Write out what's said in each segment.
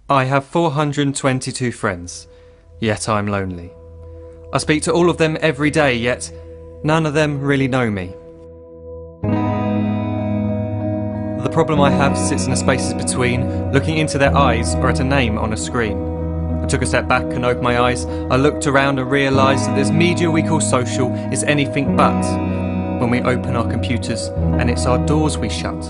I have 422 friends, yet I'm lonely. I speak to all of them every day, yet none of them really know me. The problem I have sits in the spaces between looking into their eyes or at a name on a screen. I took a step back and opened my eyes. I looked around and realised that this media we call social is anything but when we open our computers and it's our doors we shut.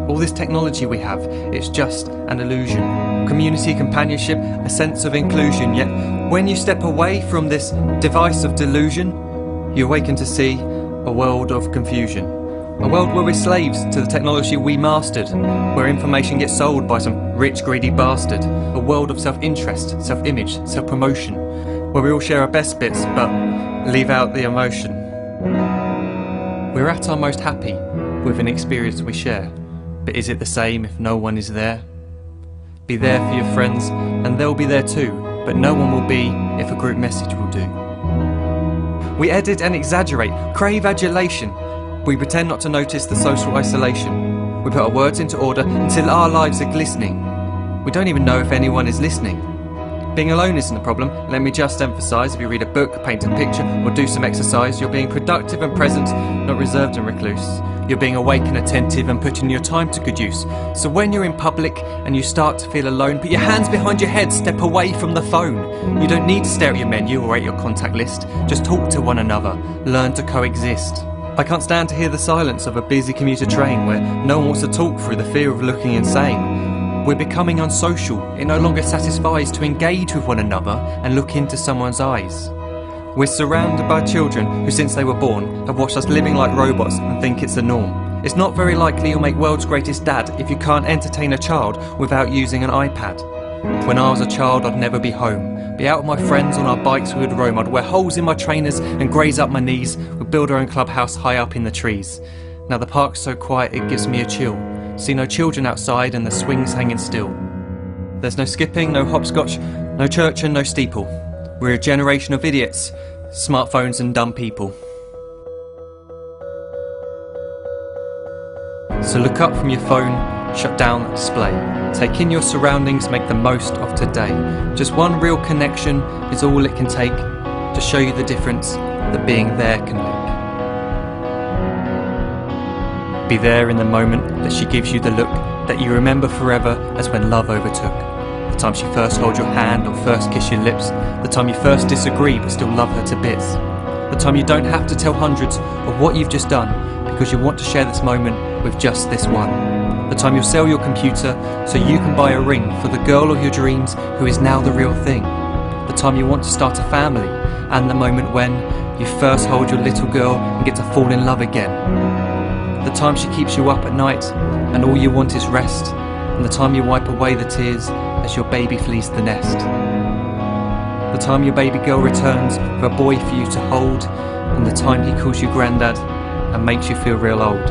All this technology we have, it's just an illusion. Community, companionship, a sense of inclusion. Yet when you step away from this device of delusion, you awaken to see a world of confusion. A world where we're slaves to the technology we mastered, where information gets sold by some rich, greedy bastard. A world of self-interest, self-image, self-promotion, where we all share our best bits but leave out the emotion. We're at our most happy with an experience we share. But is it the same if no one is there? Be there for your friends and they'll be there too, but no one will be if a group message will do. We edit and exaggerate, crave adulation. We pretend not to notice the social isolation. We put our words into order until our lives are glistening. We don't even know if anyone is listening. Being alone isn't the problem. Let me just emphasise, if you read a book, paint a picture or do some exercise, you're being productive and present, not reserved and recluse. You're being awake and attentive and putting your time to good use. So when you're in public and you start to feel alone, put your hands behind your head, step away from the phone. You don't need to stare at your menu or at your contact list. Just talk to one another, learn to coexist. I can't stand to hear the silence of a busy commuter train where no one wants to talk through the fear of looking insane. We're becoming unsocial. It no longer satisfies to engage with one another and look into someone's eyes. We're surrounded by children who, since they were born, have watched us living like robots and think it's the norm. It's not very likely you'll make world's greatest dad if you can't entertain a child without using an iPad. When I was a child, I'd never be home. Be out with my friends on our bikes, we would roam. I'd wear holes in my trainers and graze up my knees. We'd build our own clubhouse high up in the trees. Now the park's so quiet it gives me a chill. See no children outside and the swings hanging still. There's no skipping, no hopscotch, no church and no steeple. We're a generation of idiots, smartphones and dumb people. So look up from your phone, shut down the display. Take in your surroundings, make the most of today. Just one real connection is all it can take to show you the difference that being there can make. Be there in the moment that she gives you the look that you remember forever as when love overtook. The time she first holds your hand or first kiss your lips. The time you first disagree but still love her to bits. The time you don't have to tell hundreds of what you've just done because you want to share this moment with just this one. The time you'll sell your computer so you can buy a ring for the girl of your dreams who is now the real thing. The time you want to start a family and the moment when you first hold your little girl and get to fall in love again. The time she keeps you up at night and all you want is rest, and the time you wipe away the tears as your baby flees the nest. The time your baby girl returns with a boy for you to hold, and the time he calls you granddad and makes you feel real old.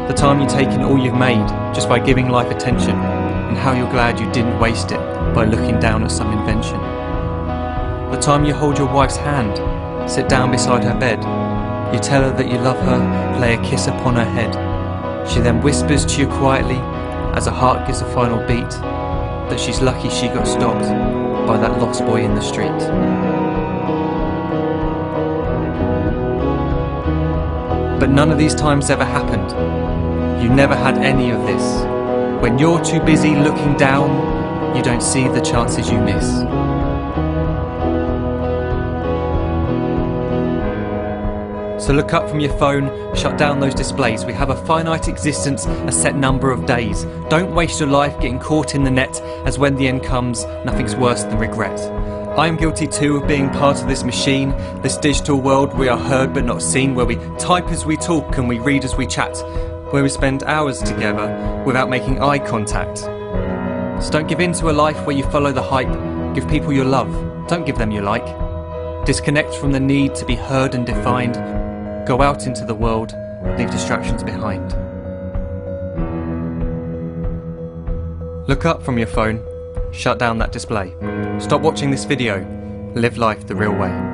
The time you take in all you've made just by giving life attention, and how you're glad you didn't waste it by looking down at some invention. The time you hold your wife's hand, sit down beside her bed, you tell her that you love her, lay a kiss upon her head. She then whispers to you quietly, as her heart gives a final beat, that she's lucky she got stopped by that lost boy in the street. But none of these times ever happened. You never had any of this. When you're too busy looking down, you don't see the chances you miss. So look up from your phone, shut down those displays. We have a finite existence, a set number of days. Don't waste your life getting caught in the net, as when the end comes, nothing's worse than regret. I am guilty too of being part of this machine, this digital world we are heard but not seen, where we type as we talk and we read as we chat, where we spend hours together without making eye contact. So don't give in to a life where you follow the hype. Give people your love, don't give them your like. Disconnect from the need to be heard and defined. Go out into the world, leave distractions behind. Look up from your phone, shut down that display. Stop watching this video, live life the real way.